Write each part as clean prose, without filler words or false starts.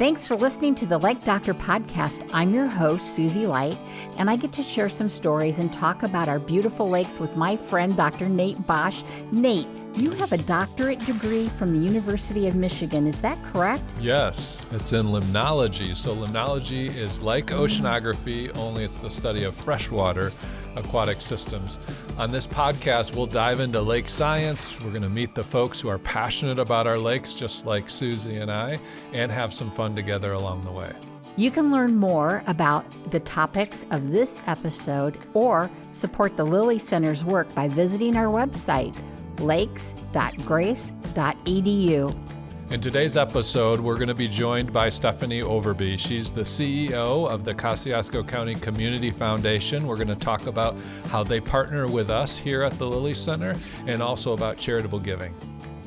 Thanks for listening to the Lake Doctor podcast. I'm your host, Susie Light, and I get to share some stories and talk about our beautiful lakes with my friend, Dr. Nate Bosch. Nate, you have a doctorate degree from the University of Michigan. Is that correct? Yes, it's in limnology. So limnology is like oceanography, only it's the study of freshwater aquatic systems. On this podcast, we'll dive into lake science. We're going to meet the folks who are passionate about our lakes, just like Susie and I, and have some fun together along the way. You can learn more about the topics of this episode or support the Lilly Center's work by visiting our website, lakes.grace.edu. In today's episode, we're going to be joined by Stephanie Overbey. She's the CEO of the Kosciusko County Community Foundation. We're going to talk about how they partner with us here at the Lilly Center and also about charitable giving.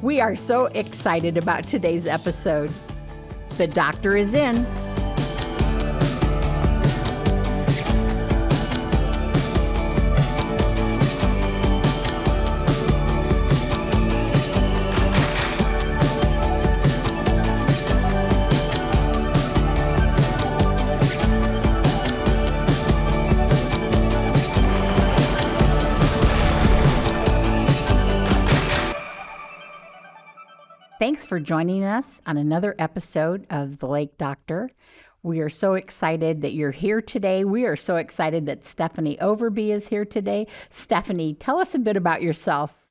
We are so excited about today's episode. The doctor is in. Thanks for joining us on another episode of The Lake Doctor. We are so excited that you're here today. We are so excited that Stephanie Overbey is here today. Stephanie, tell us a bit about yourself.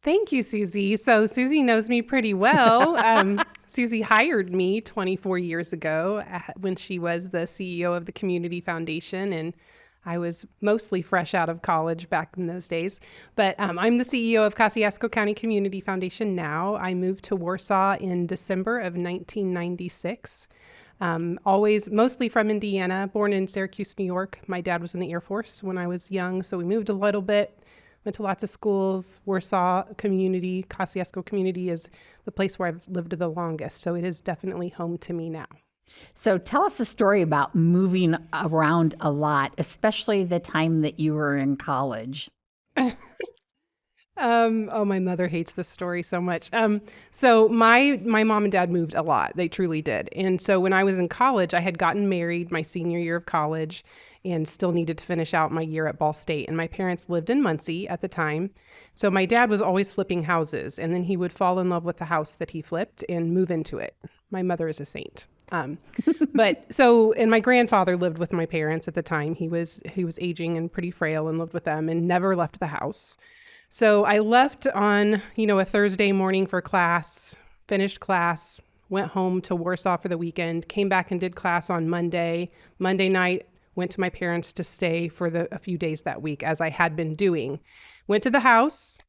Thank you, Susie. So Susie knows me pretty well. Susie hired me 24 years ago when she was the CEO of the Community Foundation, and I was mostly fresh out of college back in those days, but I'm the CEO of Kosciusko County Community Foundation now. I moved to Warsaw in December of 1996. Always mostly from Indiana, born in Syracuse, New York. My dad was in the Air Force when I was young, so we moved a little bit, went to lots of schools. Warsaw Community, Kosciusko Community is the place where I've lived the longest, so it is definitely home to me now. So tell us a story about moving around a lot, especially the time that you were in college. My mother hates this story so much. So my mom and dad moved a lot. They truly did. And so when I was in college, I had gotten married my senior year of college and still needed to finish out my year at Ball State. And my parents lived in Muncie at the time. So my dad was always flipping houses, and then he would fall in love with the house that he flipped and move into it. My mother is a saint. And my grandfather lived with my parents at the time. He was aging and pretty frail and lived with them and never left the house. So I left on, a Thursday morning for class, finished class, went home to Warsaw for the weekend, came back and did class on Monday. Monday night, went to my parents to stay for a few days that week, as I had been doing. Went to the house,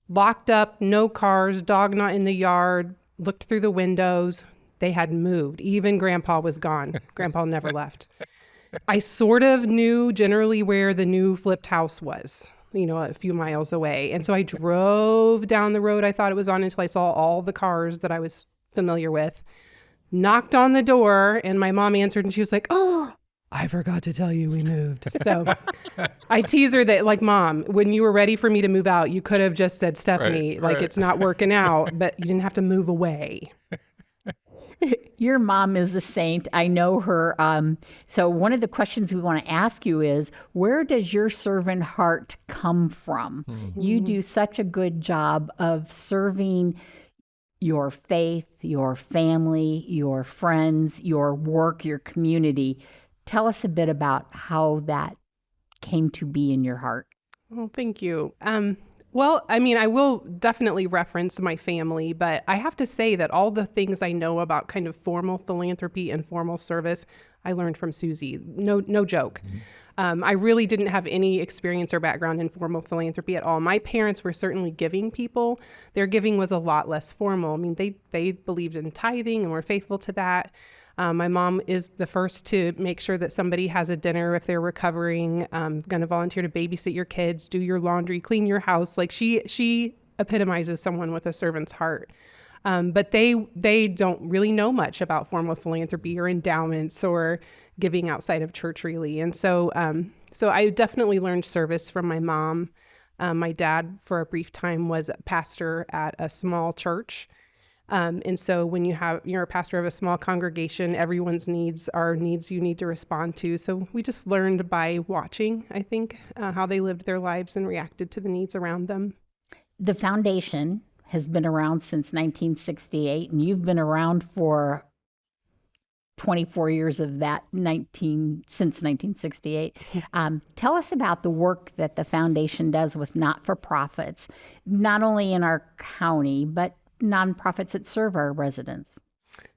locked up, no cars, dog not in the yard, looked through the windows. They had moved. Even Grandpa was gone. Grandpa never left. I sort of knew generally where the new flipped house was, a few miles away. And so I drove down the road I thought it was on until I saw all the cars that I was familiar with, knocked on the door, and my mom answered, and she was like, "Oh, I forgot to tell you we moved." So I tease her that, like, Mom, when you were ready for me to move out, you could have just said, "Stephanie, right. It's not working out," but you didn't have to move away. Your mom is a saint. I know her. So one of the questions we want to ask you is, where does your servant heart come from? Mm-hmm. You do such a good job of serving your faith, your family, your friends, your work, your community. Tell us a bit about how that came to be in your heart. Well, thank you. Well, I will definitely reference my family, but I have to say that all the things I know about kind of formal philanthropy and formal service, I learned from Susie. No joke. Mm-hmm. I really didn't have any experience or background in formal philanthropy at all. My parents were certainly giving people. Their giving was a lot less formal. They believed in tithing and were faithful to that. My mom is the first to make sure that somebody has a dinner if they're recovering, going to volunteer to babysit your kids, do your laundry, clean your house. Like she epitomizes someone with a servant's heart. But they don't really know much about formal philanthropy or endowments or giving outside of church, really. And so I definitely learned service from my mom. My dad, for a brief time, was a pastor at a small church. And so when you're a pastor of a small congregation, everyone's needs are needs you need to respond to. So we just learned by watching, I think, how they lived their lives and reacted to the needs around them. The foundation has been around since 1968, and you've been around for 24 years of that, since 1968. Tell us about the work that the foundation does with not-for-profits, not only in our county, but nonprofits that serve our residents.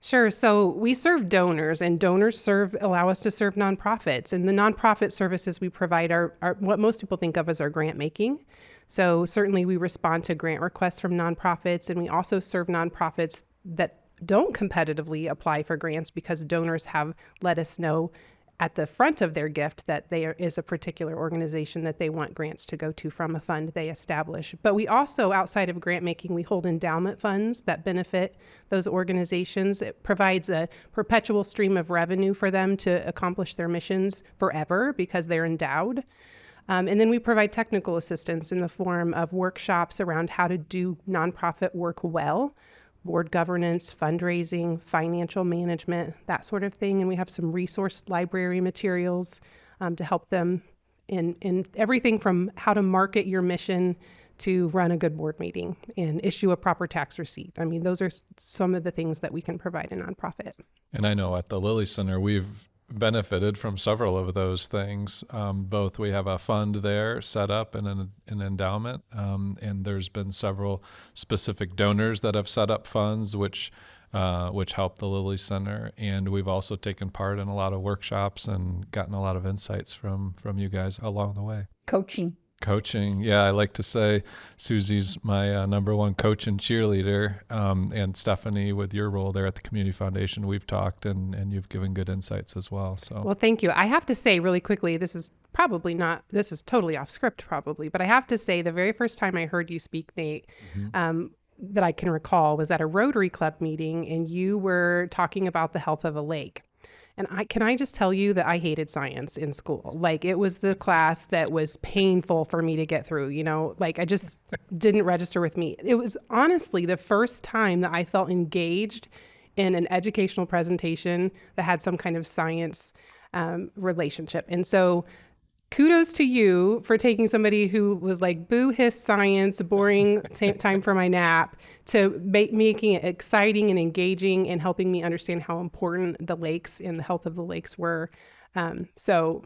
Sure. So we serve donors, and donors allow us to serve nonprofits. And the nonprofit services we provide are what most people think of as our grant making. So certainly we respond to grant requests from nonprofits, and we also serve nonprofits that don't competitively apply for grants because donors have let us know at the front of their gift that there is a particular organization that they want grants to go to from a fund they establish. But we also, outside of grant making, we hold endowment funds that benefit those organizations. It provides a perpetual stream of revenue for them to accomplish their missions forever because they're endowed. And then we provide technical assistance in the form of workshops around how to do nonprofit work well, board governance, fundraising, financial management, that sort of thing. And we have some resource library materials to help them in everything from how to market your mission to run a good board meeting and issue a proper tax receipt. I mean, those are some of the things that we can provide a nonprofit. And I know at the Lilly Center, we've benefited from several of those things. Both we have a fund there set up and an endowment, and there's been several specific donors that have set up funds which help the Lilly Center. And we've also taken part in a lot of workshops and gotten a lot of insights from you guys along the way. Coaching. Yeah, I like to say Susie's my number one coach and cheerleader. And Stephanie, with your role there at the Community Foundation, we've talked and you've given good insights as well. So, well, thank you. I have to say really quickly, this is totally off script probably, but I have to say the very first time I heard you speak, Nate, that I can recall was at a Rotary Club meeting, and you were talking about the health of a lake. And can I just tell you that I hated science in school? Like, it was the class that was painful for me to get through, like I just didn't register with me. It was honestly the first time that I felt engaged in an educational presentation that had some kind of science relationship. And so kudos to you for taking somebody who was like, boo hiss science, boring, time for my nap, to making it exciting and engaging and helping me understand how important the lakes and the health of the lakes were. So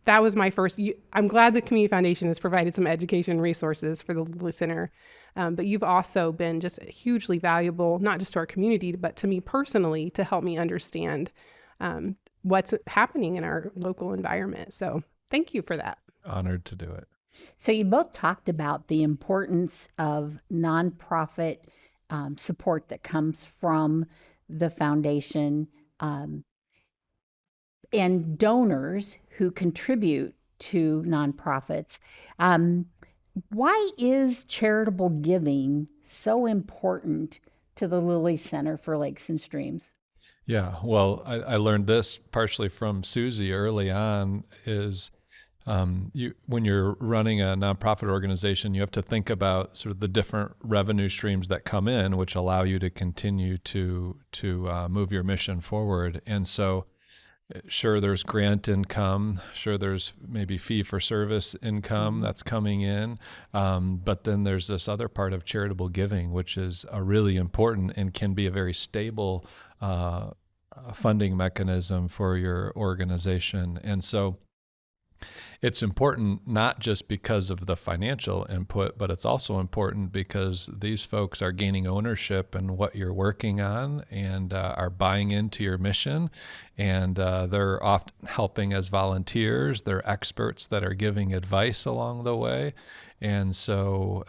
that was my first. I'm glad the Community Foundation has provided some education resources for the Lilly Center. But you've also been just hugely valuable, not just to our community, but to me personally, to help me understand what's happening in our local environment. So thank you for that. Honored to do it. So you both talked about the importance of nonprofit support that comes from the foundation and donors who contribute to nonprofits. Why is charitable giving so important to the Lilly Center for Lakes and Streams? Yeah, well, I learned this partially from Susie early on is when you're running a nonprofit organization, you have to think about sort of the different revenue streams that come in, which allow you to continue to move your mission forward. And so, sure, there's grant income, sure, there's maybe fee-for-service income that's coming in, but then there's this other part of charitable giving, which is a really important and can be a very stable funding mechanism for your organization. And so it's important not just because of the financial input, but it's also important because these folks are gaining ownership in what you're working on and are buying into your mission. And they're often helping as volunteers. They're experts that are giving advice along the way. And so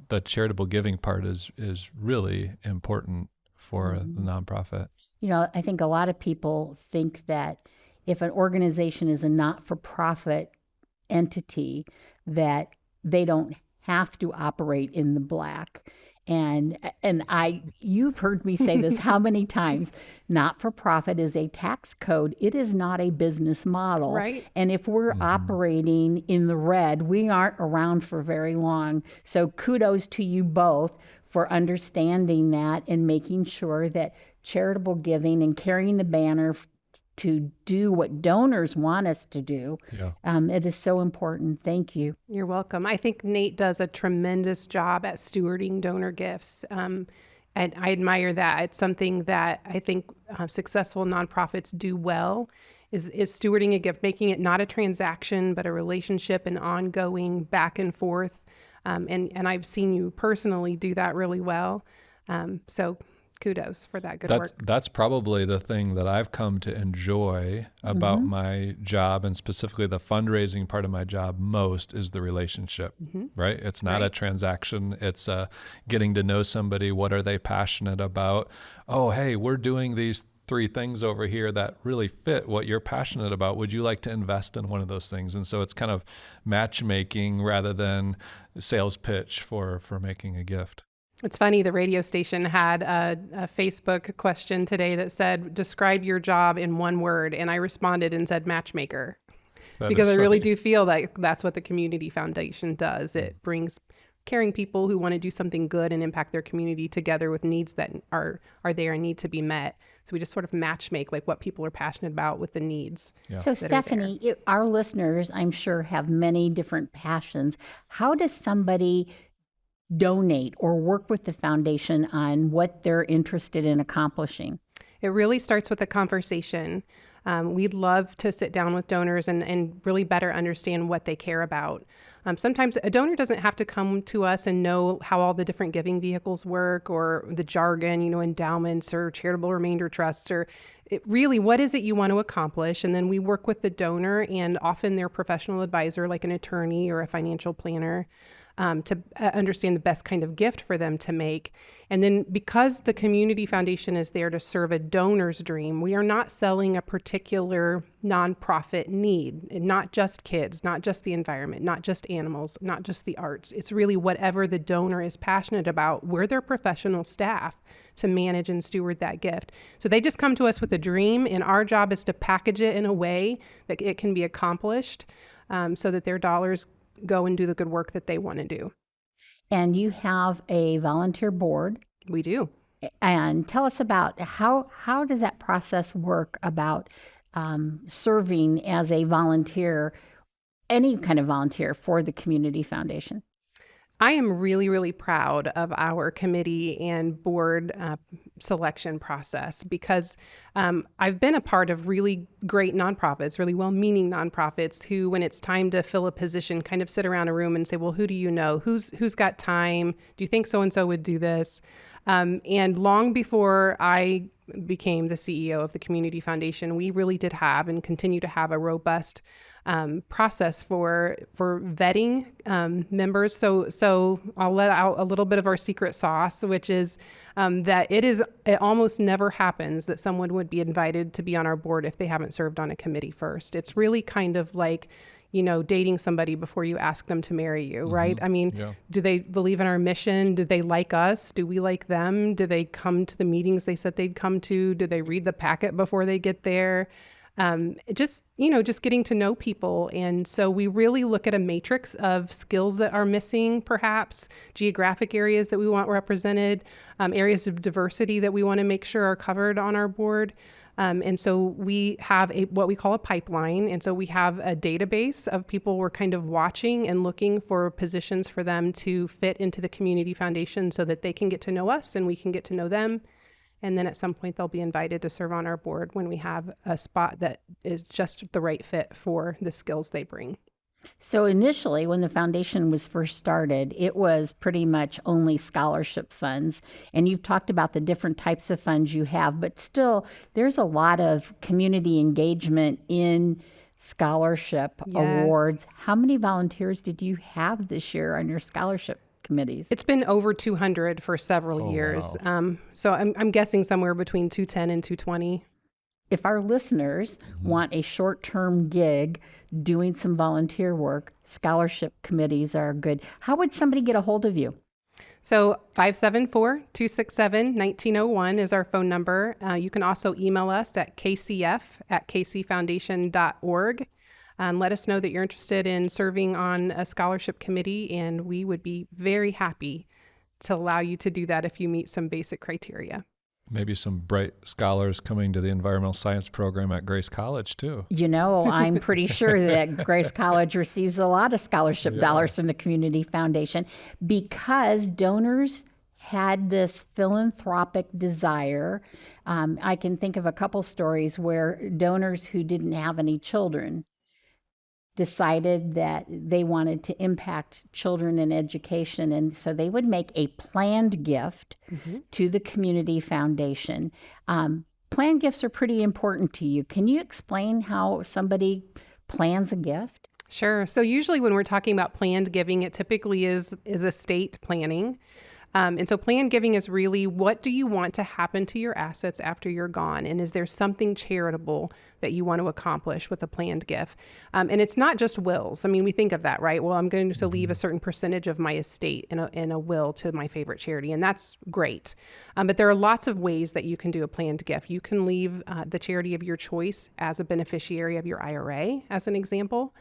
the charitable giving part is really important for the nonprofit. I think a lot of people think that if an organization is a not-for-profit entity, that they don't have to operate in the black. And you've heard me say this how many times? Not-for-profit is a tax code. It is not a business model. Right. And if we're operating in the red, we aren't around for very long. So kudos to you both for understanding that and making sure that charitable giving and carrying the banner to do what donors want us to do. Yeah. It is so important. Thank you. You're welcome. I think Nate does a tremendous job at stewarding donor gifts. And I admire that. It's something that I think successful nonprofits do well, is stewarding a gift, making it not a transaction, but a relationship, and ongoing back and forth. And I've seen you personally do that really well. So kudos for that good work. That's probably the thing that I've come to enjoy about my job, and specifically the fundraising part of my job most, is the relationship, right? It's not a transaction. It's getting to know somebody. What are they passionate about? Oh, hey, we're doing these 3 things over here that really fit what you're passionate about. Would you like to invest in one of those things? And so it's kind of matchmaking rather than sales pitch for making a gift. It's funny, the radio station had a Facebook question today that said, describe your job in 1 word. And I responded and said matchmaker. Because I really do feel that that's what the Community Foundation does. It brings caring people who want to do something good and impact their community together with needs that are there and need to be met. So we just sort of matchmake like what people are passionate about with the needs. Yeah. So Stephanie, our listeners, I'm sure, have many different passions. How does somebody donate or work with the foundation on what they're interested in accomplishing? It really starts with a conversation. We'd love to sit down with donors and really better understand what they care about. Sometimes a donor doesn't have to come to us and know how all the different giving vehicles work or the jargon, endowments or charitable remainder trusts, or really what is it you want to accomplish? And then we work with the donor and often their professional advisor, like an attorney or a financial planner, to understand the best kind of gift for them to make. And then because the Community Foundation is there to serve a donor's dream, we are not selling a particular nonprofit need, not just kids, not just the environment, not just animals, not just the arts. It's really whatever the donor is passionate about. We're their professional staff to manage and steward that gift. So they just come to us with a dream, and our job is to package it in a way that it can be accomplished so that their dollars go and do the good work that they want to do. And you have a volunteer board. We do. And tell us about how does that process work about serving as a volunteer, any kind of volunteer for the Community Foundation? I am really, really proud of our committee and board selection process because I've been a part of really great nonprofits, really well-meaning nonprofits who, when it's time to fill a position, kind of sit around a room and say, well, who do you know? Who's got time? Do you think so-and-so would do this? And long before I became the CEO of the Community Foundation, we really did have and continue to have a robust process for vetting members. So I'll let out a little bit of our secret sauce, which is that it almost never happens that someone would be invited to be on our board if they haven't served on a committee first. It's really kind of like, dating somebody before you ask them to marry you, right? I mean, Do they believe in our mission? Do they like us? Do we like them? Do they come to the meetings they said they'd come to? Do they read the packet before they get there? Just getting to know people. And so we really look at a matrix of skills that are missing, perhaps geographic areas that we want represented, areas of diversity that we want to make sure are covered on our board. And so we have what we call a pipeline. And so we have a database of people we're kind of watching and looking for positions for them to fit into the Community Foundation so that they can get to know us and we can get to know them. And then at some point they'll be invited to serve on our board when we have a spot that is just the right fit for the skills they bring. So initially, when the foundation was first started, it was pretty much only scholarship funds. And you've talked about the different types of funds you have, but still, there's a lot of community engagement in scholarship awards. How many volunteers did you have this year on your scholarship committees? It's been over 200 for several years. Wow. So I'm guessing somewhere between 210 and 220. If our listeners want a short-term gig doing some volunteer work, scholarship committees are good. How would somebody get a hold of you? So 574-267-1901 is our phone number. You can also email us at kcf@kcfoundation.org. Let us know that you're interested in serving on a scholarship committee, and we would be very happy to allow you to do that if you meet some basic criteria. Maybe some bright scholars coming to the environmental science program at Grace College too. I'm pretty sure that Grace College receives a lot of scholarship dollars from the Community Foundation because donors had this philanthropic desire. I can think of a couple stories where donors who didn't have any children decided that they wanted to impact children in education. And so they would make a planned gift to the Community Foundation. Planned gifts are pretty important to you. Can you explain how somebody plans a gift? Sure. So usually when we're talking about planned giving, it typically is estate planning. And so planned giving is really, what do you want to happen to your assets after you're gone? And is there something charitable that you want to accomplish with a planned gift? And it's not just wills. I mean, we think of that, right? Well, I'm going to leave a certain percentage of my estate in a will to my favorite charity, and that's great. But there are lots of ways that you can do a planned gift. You can leave the charity of your choice as a beneficiary of your IRA, as an example.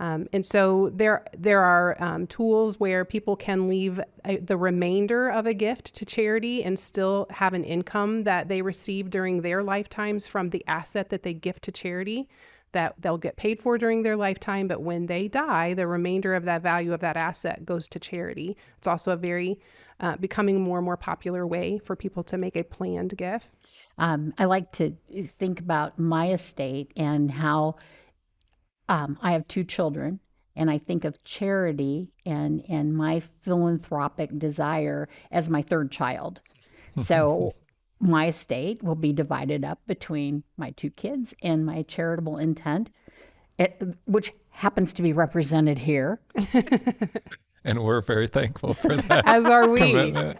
And so there are tools where people can leave the remainder of a gift to charity and still have an income that they receive during their lifetimes from the asset that they gift to charity that they'll get paid for during their lifetime. But when they die, the remainder of that value of that asset goes to charity. It's also a very becoming more and more popular way for people to make a planned gift. I like to think about my estate and how I have 2 children, and I think of charity and my philanthropic desire as my 3rd child. So my estate will be divided up between my 2 kids and my charitable intent, which happens to be represented here. And we're very thankful for that. As are we. Commitment.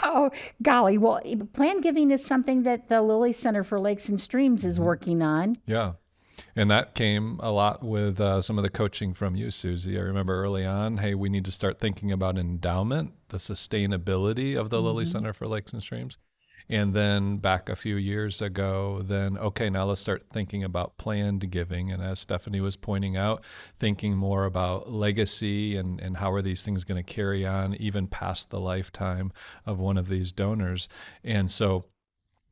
Oh, golly. Well, planned giving is something that the Lilly Center for Lakes and Streams is working on. Yeah. And that came a lot with some of the coaching from you, Susie. I remember early on, hey, we need to start thinking about endowment, the sustainability of the Lilly Center for Lakes and Streams. And then back a few years ago, okay, now let's start thinking about planned giving. And as Stephanie was pointing out, thinking more about legacy and how are these things going to carry on even past the lifetime of one of these donors. And so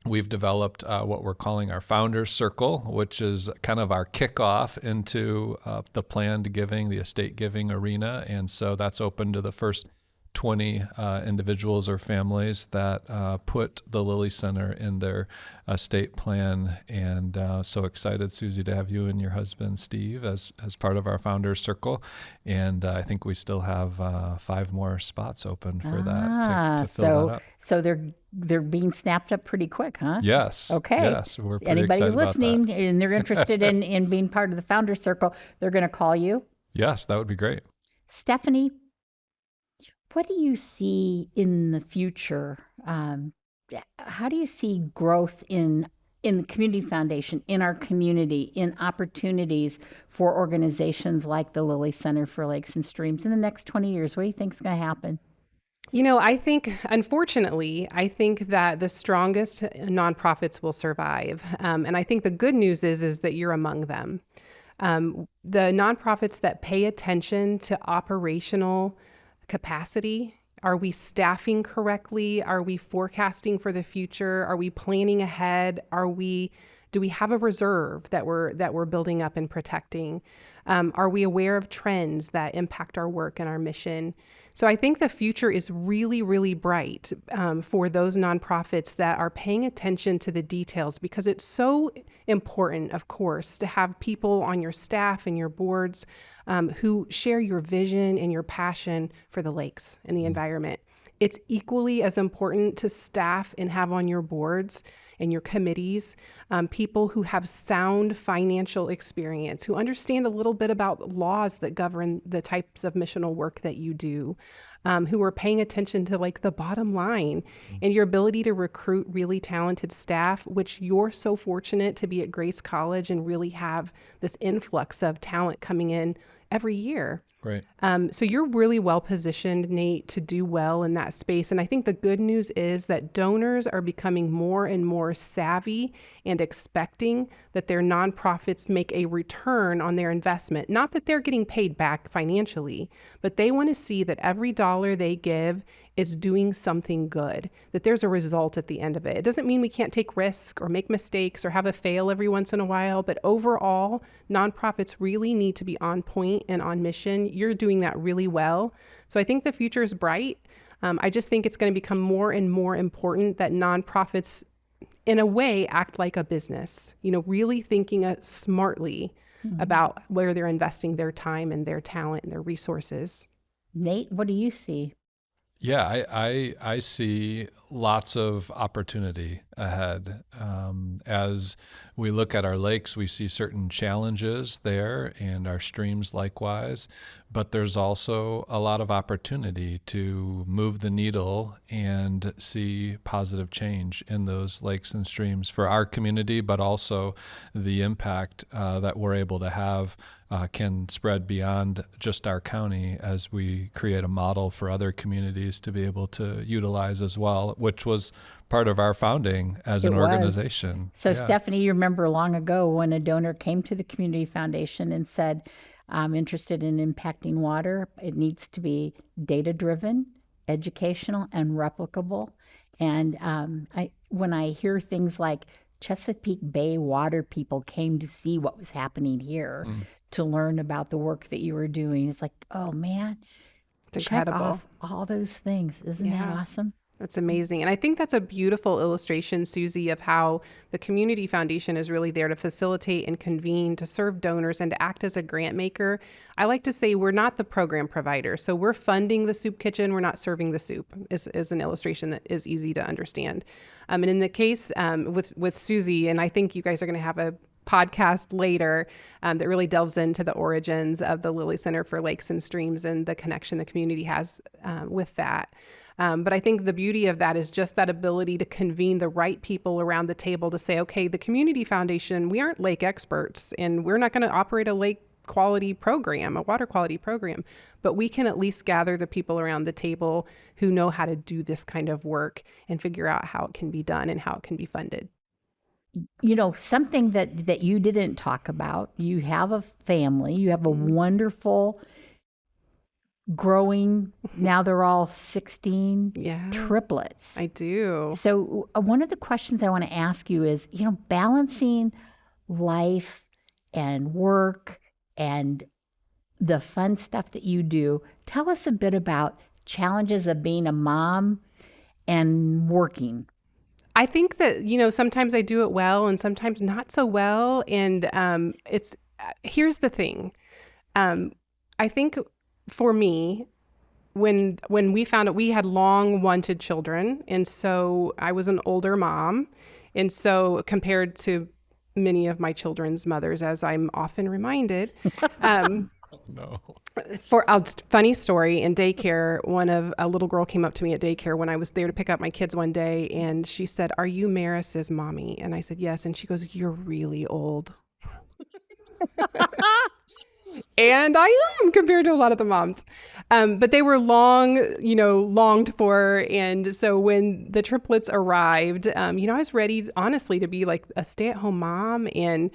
we've developed what we're calling our Founders Circle, which is kind of our kickoff into the planned giving, the estate giving arena. And so that's open to the first 20 individuals or families that put the Lilly Center in their estate plan. And so excited, Susie, to have you and your husband, Steve, as part of our Founders Circle. And I think we still have 5 more spots open for that to fill that up. So they're being snapped up pretty quick, huh? Yes. Okay. Yes, we're pretty Anybody excited listening about that. and they're interested in being part of the Founders Circle, they're going to call you. Yes, that would be great. Stephanie, what do you see in the future? How do you see growth in the Community Foundation, in our community, in opportunities for organizations like the Lilly Center for Lakes and Streams in the next 20 years? What do you think is going to happen? I think, unfortunately, that the strongest nonprofits will survive. And I think the good news is that you're among them. The nonprofits that pay attention to operational capacity. Are we staffing correctly? Are we forecasting for the future? Are we planning ahead? Do we have a reserve that we're building up and protecting? Are we aware of trends that impact our work and our mission? So I think the future is really, really bright for those nonprofits that are paying attention to the details, because it's so important, of course, to have people on your staff and your boards who share your vision and your passion for the lakes and the environment. It's equally as important to staff and have on your boards and your committees people who have sound financial experience, who understand a little bit about laws that govern the types of missional work that you do, who are paying attention to like the bottom line and your ability to recruit really talented staff, which you're so fortunate to be at Grace College and really have this influx of talent coming in every year. Right. So you're really well positioned, Nate, to do well in that space. And I think the good news is that donors are becoming more and more savvy and expecting that their nonprofits make a return on their investment. Not that they're getting paid back financially, but they want to see that every dollar they give is doing something good, that there's a result at the end of it. It doesn't mean we can't take risks or make mistakes or have a fail every once in a while, but overall, nonprofits really need to be on point and on mission. You're doing that really well. So I think the future is bright. I just think it's going to become more and more important that nonprofits, in a way, act like a business, really thinking smartly about where they're investing their time and their talent and their resources. Nate, what do you see? Yeah, I see lots of opportunity ahead. As we look at our lakes, we see certain challenges there and our streams likewise, but there's also a lot of opportunity to move the needle and see positive change in those lakes and streams for our community, but also the impact that we're able to have can spread beyond just our county as we create a model for other communities to be able to utilize as well, which was part of our founding as an organization. So Stephanie, you remember long ago when a donor came to the Community Foundation and said, I'm interested in impacting water. It needs to be data-driven, educational, and replicable. And when I hear things like Chesapeake Bay water people came to see what was happening here to learn about the work that you were doing, it's like, oh man, It's check incredible. off all those things. Isn't that awesome? That's amazing. And I think that's a beautiful illustration, Susie, of how the Community Foundation is really there to facilitate and convene, to serve donors, and to act as a grant maker. I like to say we're not the program provider. So we're funding the soup kitchen. We're not serving the soup, is an illustration that is easy to understand. And in the case with Susie, and I think you guys are going to have a podcast later that really delves into the origins of the Lilly Center for Lakes and Streams and the connection the community has with that. But I think the beauty of that is just that ability to convene the right people around the table to say, okay, the Community Foundation, we aren't lake experts and we're not going to operate a lake quality program, a water quality program, but we can at least gather the people around the table who know how to do this kind of work and figure out how it can be done and how it can be funded. Something that you didn't talk about, you have a family, you have a wonderful growing, now they're all 16 triplets. I do. So one of the questions I want to ask you is, balancing life and work and the fun stuff that you do. Tell us a bit about challenges of being a mom and working. I think that, sometimes I do it well and sometimes not so well. And here's the thing. I think for me, when we found out, we had long wanted children. And so I was an older mom. And so compared to many of my children's mothers, as I'm often reminded, No. For a funny story, in daycare, a little girl came up to me at daycare when I was there to pick up my kids one day, and she said, "Are you Maris's mommy?" And I said, "Yes." And she goes, "You're really old." And I am compared to a lot of the moms. But they were longed for. And so when the triplets arrived, I was ready, honestly, to be like a stay-at-home mom and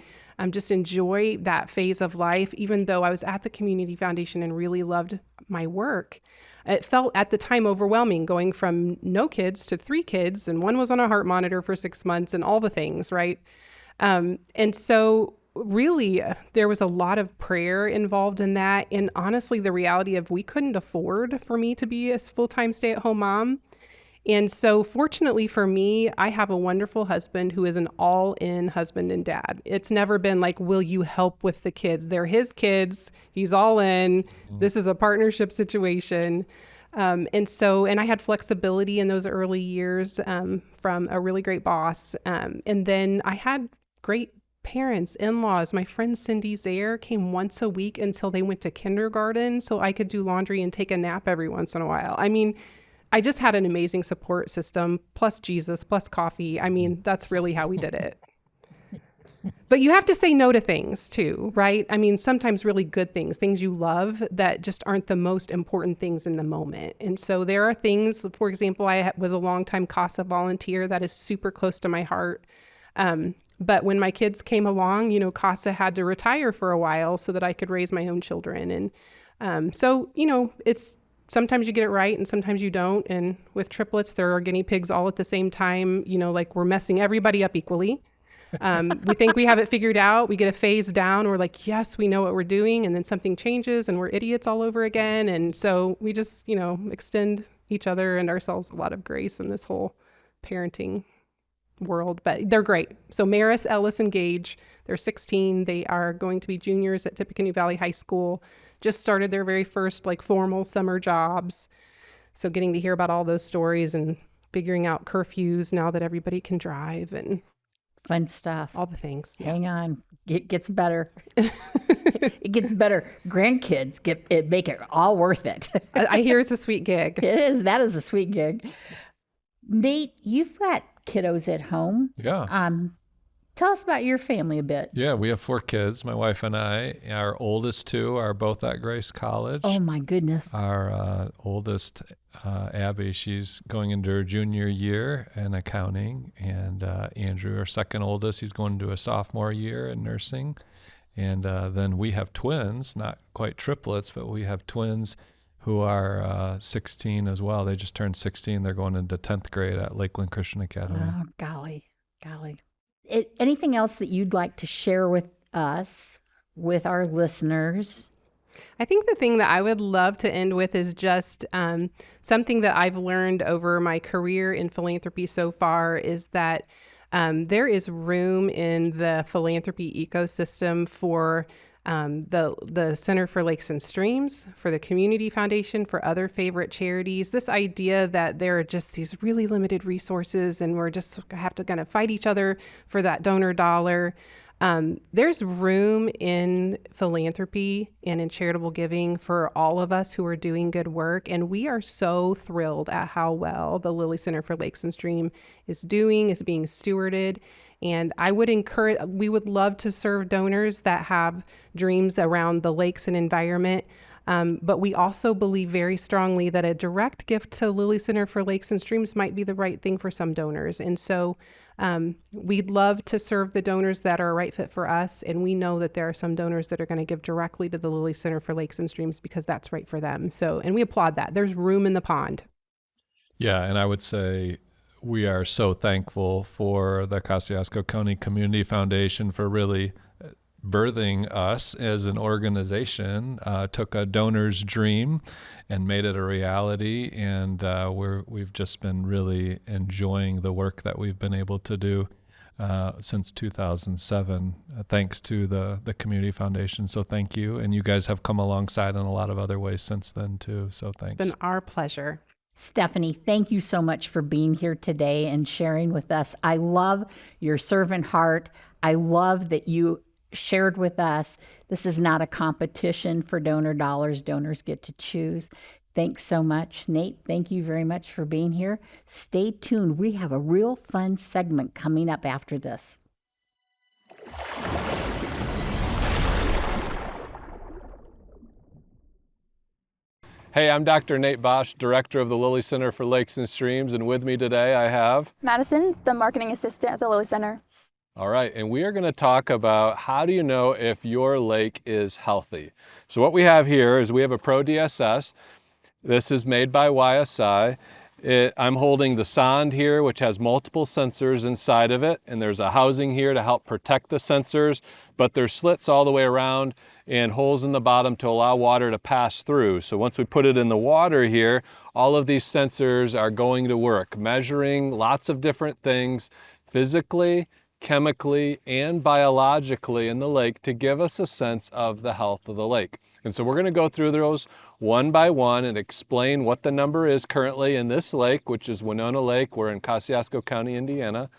just enjoy that phase of life, even though I was at the Community Foundation and really loved my work. It felt at the time overwhelming, going from no kids to 3 kids, and one was on a heart monitor for 6 months and all the things, right? And so really, there was a lot of prayer involved in that. And honestly, the reality of we couldn't afford for me to be a full-time stay-at-home mom. And so fortunately for me, I have a wonderful husband who is an all-in husband and dad. It's never been like, will you help with the kids? They're his kids. He's all in. This is a partnership situation. And I had flexibility in those early years from a really great boss. And then I had great parents, in-laws. My friend Cindy Zaire came once a week until they went to kindergarten so I could do laundry and take a nap every once in a while. I mean, I just had an amazing support system, plus Jesus, plus coffee. I mean, that's really how we did it. But you have to say no to things too, right? I mean, sometimes really good things you love that just aren't the most important things in the moment. And so there are things, for example, I was a longtime CASA volunteer that is super close to my heart. But when my kids came along, CASA had to retire for a while so that I could raise my own children. And so, it's sometimes you get it right and sometimes you don't. And with triplets, there are guinea pigs all at the same time, like we're messing everybody up equally. We think we have it figured out. We get a phase down. We're like, yes, we know what we're doing. And then something changes and we're idiots all over again. And so we just, extend each other and ourselves a lot of grace in this whole parenting world. But they're great. So Maris, Ellis, and Gage, they're 16. They are going to be juniors at Tippecanoe Valley High School. Just started their very first formal summer jobs. So getting to hear about all those stories and figuring out curfews now that everybody can drive and fun stuff. All the things. Hang on. It gets better. It gets better. Grandkids make it all worth it. I hear it's a sweet gig. It is. That is a sweet gig. Nate, you've got kiddos at home. Yeah. Tell us about your family a bit. Yeah, we have 4 kids, my wife and I. Our oldest 2 are both at Grace College. Oh, my goodness. Our oldest, Abby, she's going into her junior year in accounting. And Andrew, our second oldest, he's going into a sophomore year in nursing. And then we have twins, not quite triplets, but we have twins who are 16 as well. They just turned 16. They're going into 10th grade at Lakeland Christian Academy. Oh, golly. Anything else that you'd like to share with us, with our listeners? I think the thing that I would love to end with is just something that I've learned over my career in philanthropy so far is that there is room in the philanthropy ecosystem for the Center for Lakes and Streams, for the Community Foundation, for other favorite charities. This idea that there are just these really limited resources and we're just have to kind of fight each other for that donor dollar. There's room in philanthropy and in charitable giving for all of us who are doing good work. And we are so thrilled at how well the Lilly Center for Lakes and Stream is being stewarded. And we would love to serve donors that have dreams around the lakes and environment. But we also believe very strongly that a direct gift to Lilly Center for Lakes and Streams might be the right thing for some donors. And so we'd love to serve the donors that are a right fit for us. And we know that there are some donors that are going to give directly to the Lilly Center for Lakes and Streams because that's right for them. And we applaud that. There's room in the pond. Yeah, and I would say we are so thankful for the Kosciusko County Community Foundation for really birthing us as an organization, took a donor's dream and made it a reality. And we've just been really enjoying the work that we've been able to do since 2007, thanks to the Community Foundation. So thank you. And you guys have come alongside in a lot of other ways since then too. So thanks. It's been our pleasure. Stephanie, thank you so much for being here today and sharing with us. I love your servant heart. I love that you shared with us. This is not a competition for donor dollars. Donors get to choose. Thanks so much. Nate, thank you very much for being here. Stay tuned. We have a real fun segment coming up after this. Hey, I'm Dr. Nate Bosch, Director of the Lilly Center for Lakes and Streams, and with me today I have Madison, the Marketing Assistant at the Lilly Center. All right, and we are going to talk about how do you know if your lake is healthy. So what we have here is we have a Pro DSS. This is made by YSI. I'm holding the sonde here, which has multiple sensors inside of it, and there's a housing here to help protect the sensors, but there's slits all the way around and holes in the bottom to allow water to pass through. So once we put it in the water here, all of these sensors are going to work, measuring lots of different things physically, chemically, and biologically in the lake to give us a sense of the health of the lake. And so we're going to go through those one by one and explain what the number is currently in this lake, which is Winona Lake. We're in Kosciusko County, Indiana.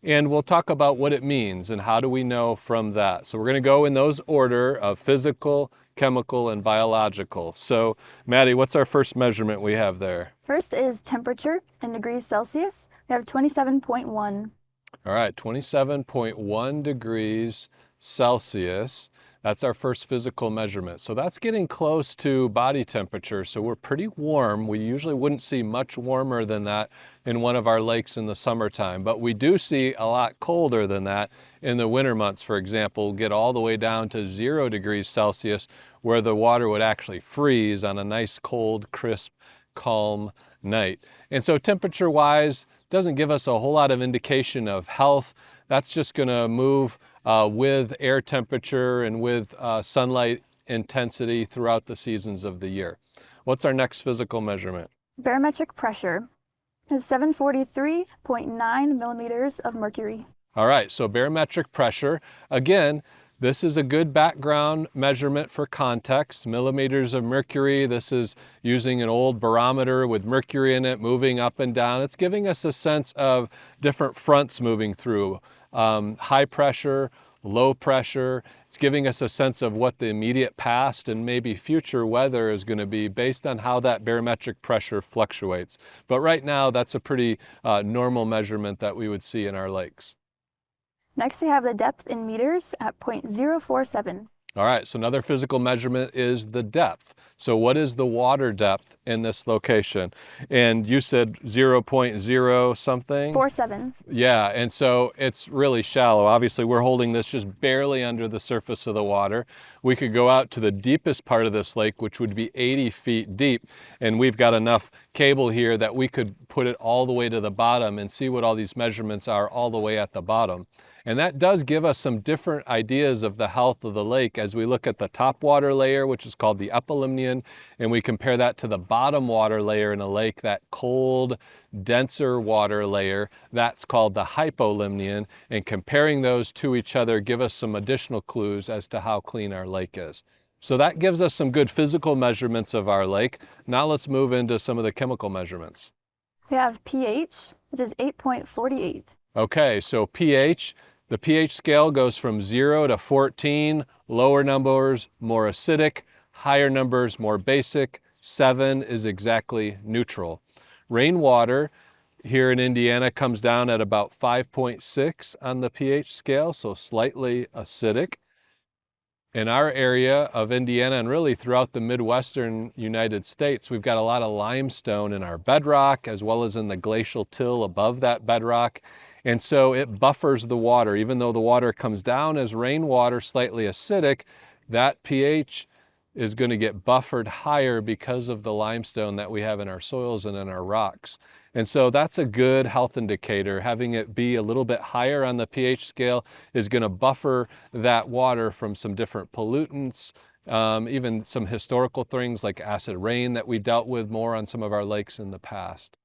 And we'll talk about what it means and how do we know from that. So we're going to go in those order of physical, chemical, and biological. So Maddie, what's our first measurement we have there? First is temperature in degrees Celsius. We have 27.1. All right, 27.1 degrees Celsius. That's our first physical measurement. So that's getting close to body temperature. So we're pretty warm. We usually wouldn't see much warmer than that in one of our lakes in the summertime, but we do see a lot colder than that in the winter months. For example, we'll get all the way down to 0 degrees Celsius, where the water would actually freeze on a nice, cold, crisp, calm night. And so temperature-wise, doesn't give us a whole lot of indication of health. That's just going to move with air temperature and with sunlight intensity throughout the seasons of the year. What's our next physical measurement? Barometric pressure is 743.9 millimeters of mercury. All right, so barometric pressure, again, this is a good background measurement for context. Millimeters of mercury, this is using an old barometer with mercury in it, moving up and down. It's giving us a sense of different fronts moving through. High pressure, low pressure. It's giving us a sense of what the immediate past and maybe future weather is going to be based on how that barometric pressure fluctuates. But right now, that's a pretty normal measurement that we would see in our lakes. Next, we have the depth in meters at 0.047. All right, so another physical measurement is the depth. So what is the water depth in this location? And you said 0.0 something? 47. Yeah, and so it's really shallow. Obviously, we're holding this just barely under the surface of the water. We could go out to the deepest part of this lake, which would be 80 feet deep, and we've got enough cable here that we could put it all the way to the bottom and see what all these measurements are all the way at the bottom. And that does give us some different ideas of the health of the lake as we look at the top water layer, which is called the epilimnion, and we compare that to the bottom water layer in a lake, that cold, denser water layer, that's called the hypolimnion, and comparing those to each other give us some additional clues as to how clean our lake is. So that gives us some good physical measurements of our lake. Now let's move into some of the chemical measurements. We have pH, which is 8.48. Okay, so pH. The pH scale goes from 0 to 14, lower numbers more acidic, higher numbers more basic, 7 is exactly neutral. Rainwater here in Indiana comes down at about 5.6 on the pH scale, so slightly acidic. In our area of Indiana and really throughout the Midwestern United States, we've got a lot of limestone in our bedrock as well as in the glacial till above that bedrock. And so it buffers the water. Even though the water comes down as rainwater, slightly acidic, that pH is going to get buffered higher because of the limestone that we have in our soils and in our rocks. And so that's a good health indicator. Having it be a little bit higher on the pH scale is going to buffer that water from some different pollutants, even some historical things like acid rain that we dealt with more on some of our lakes in the past.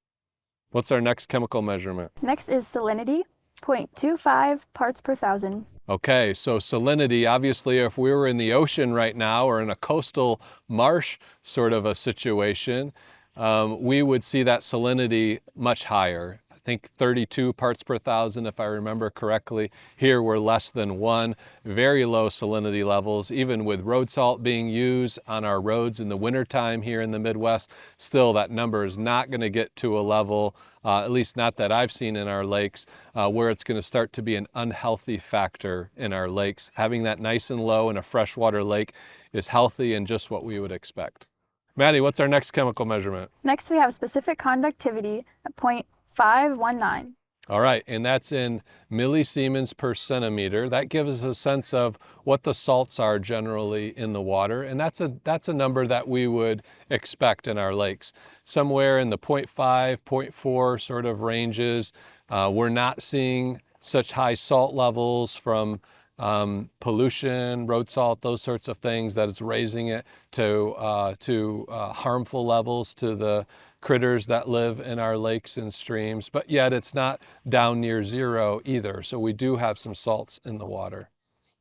What's our next chemical measurement? Next is salinity, 0.25 parts per thousand. Okay, so salinity, obviously if we were in the ocean right now or in a coastal marsh sort of a situation, we would see that salinity much higher. I think 32 parts per thousand if I remember correctly. Here we're less than 1, very low salinity levels. Even with road salt being used on our roads in the wintertime here in the Midwest, still that number is not going to get to a level, at least not that I've seen in our lakes, where it's going to start to be an unhealthy factor in our lakes. Having that nice and low in a freshwater lake is healthy and just what we would expect. Maddie, what's our next chemical measurement? Next, we have specific conductivity at 0.519. All right, and that's in millisiemens per centimeter. That gives us a sense of what the salts are generally in the water, and that's a number that we would expect in our lakes. Somewhere in the 0.5, 0.4 sort of ranges. We're not seeing such high salt levels from pollution, road salt, those sorts of things that is raising it to harmful levels to the critters that live in our lakes and streams, but yet it's not down near 0 either. So we do have some salts in the water.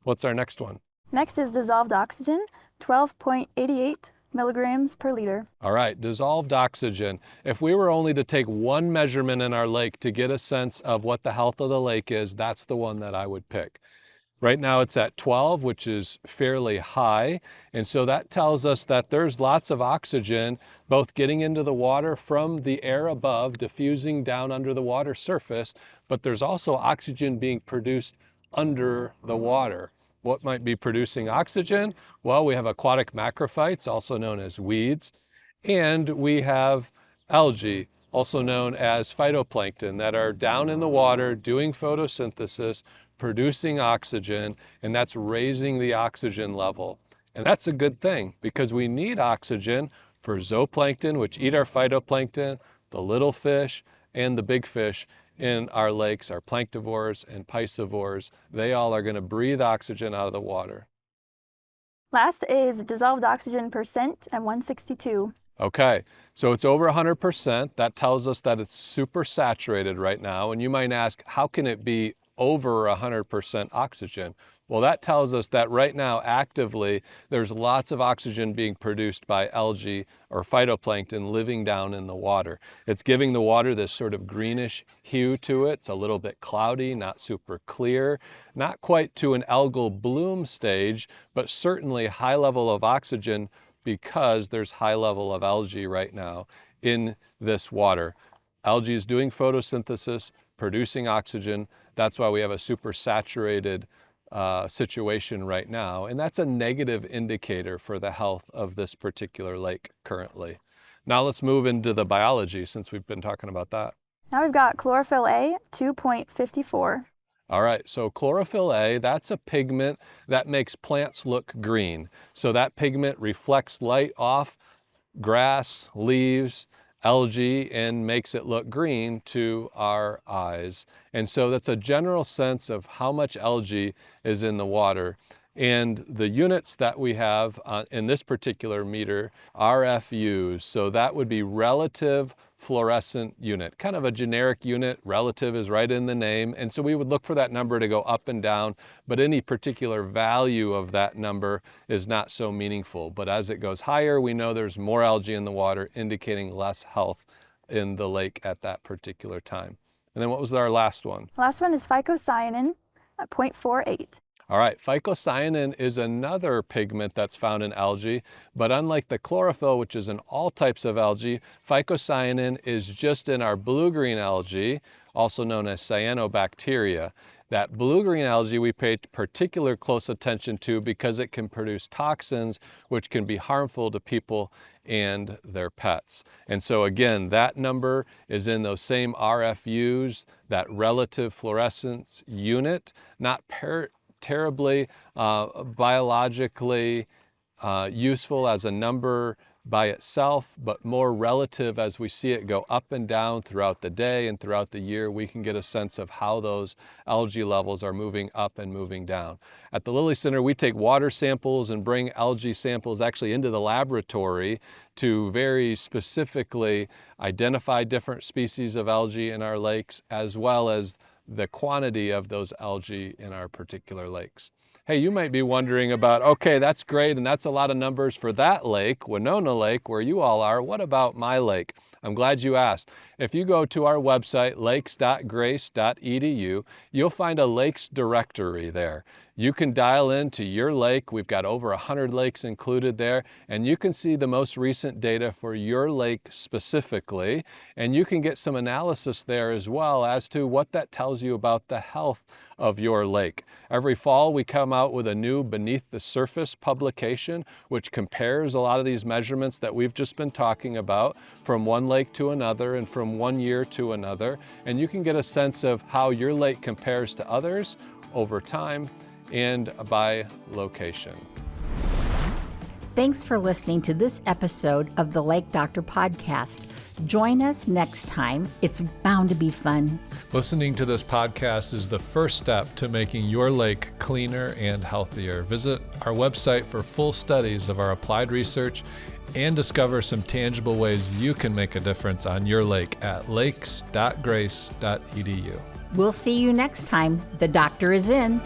What's our next one? Next is dissolved oxygen, 12.88 milligrams per liter. All right, dissolved oxygen. If we were only to take one measurement in our lake to get a sense of what the health of the lake is, that's the one that I would pick. Right now it's at 12, which is fairly high. And so that tells us that there's lots of oxygen both getting into the water from the air above, diffusing down under the water surface, but there's also oxygen being produced under the water. What might be producing oxygen? Well, we have aquatic macrophytes, also known as weeds, and we have algae, also known as phytoplankton, that are down in the water doing photosynthesis, producing oxygen, and that's raising the oxygen level. And that's a good thing because we need oxygen for zooplankton, which eat our phytoplankton, the little fish, and the big fish in our lakes, our planktivores and piscivores. They all are going to breathe oxygen out of the water. Last is dissolved oxygen percent at 162. Okay, so it's over 100%. That tells us that it's super saturated right now. And you might ask, how can it be over 100% oxygen? Well, that tells us that right now, actively, there's lots of oxygen being produced by algae or phytoplankton living down in the water. It's giving the water this sort of greenish hue to it. It's a little bit cloudy, not super clear, not quite to an algal bloom stage, but certainly high level of oxygen because there's high level of algae right now in this water. Algae is doing photosynthesis, producing oxygen. That's why we have a super saturated situation right now. And that's a negative indicator for the health of this particular lake currently. Now let's move into the biology since we've been talking about that. Now we've got chlorophyll A, 2.54. All right, so chlorophyll A, that's a pigment that makes plants look green. So that pigment reflects light off grass, leaves, algae, and makes it look green to our eyes. And so that's a general sense of how much algae is in the water. And the units that we have in this particular meter, RFUs, so that would be relative fluorescent unit, kind of a generic unit. Relative is right in the name. And so we would look for that number to go up and down, but any particular value of that number is not so meaningful. But as it goes higher, we know there's more algae in the water, indicating less health in the lake at that particular time. And then what was our last one? Last one is phycocyanin at 0.48. All right, phycocyanin is another pigment that's found in algae, but unlike the chlorophyll, which is in all types of algae, phycocyanin is just in our blue-green algae, also known as cyanobacteria. That blue-green algae we pay particular close attention to because it can produce toxins which can be harmful to people and their pets. And so again, that number is in those same RFUs, that relative fluorescence unit, not terribly biologically useful as a number by itself, but more relative as we see it go up and down throughout the day and throughout the year. We can get a sense of how those algae levels are moving up and moving down. At the Lilly Center, we take water samples and bring algae samples actually into the laboratory to very specifically identify different species of algae in our lakes, as well as the quantity of those algae in our particular lakes. Hey, you might be wondering about, okay, that's great, and that's a lot of numbers for that lake, Winona Lake, where you all are. What about my lake? I'm glad you asked. If you go to our website, lakes.grace.edu, you'll find a lakes directory there. You can dial into your lake. We've got over 100 lakes included there, and you can see the most recent data for your lake specifically, and you can get some analysis there as well as to what that tells you about the health of your lake. Every fall, we come out with a new Beneath the Surface publication, which compares a lot of these measurements that we've just been talking about from one lake to another and from one year to another. And you can get a sense of how your lake compares to others over time and by location. Thanks for listening to this episode of the Lake Doctor Podcast. Join us next time. It's bound to be fun. Listening to this podcast is the first step to making your lake cleaner and healthier. Visit our website for full studies of our applied research and discover some tangible ways you can make a difference on your lake at lakes.grace.edu. We'll see you next time. The doctor is in.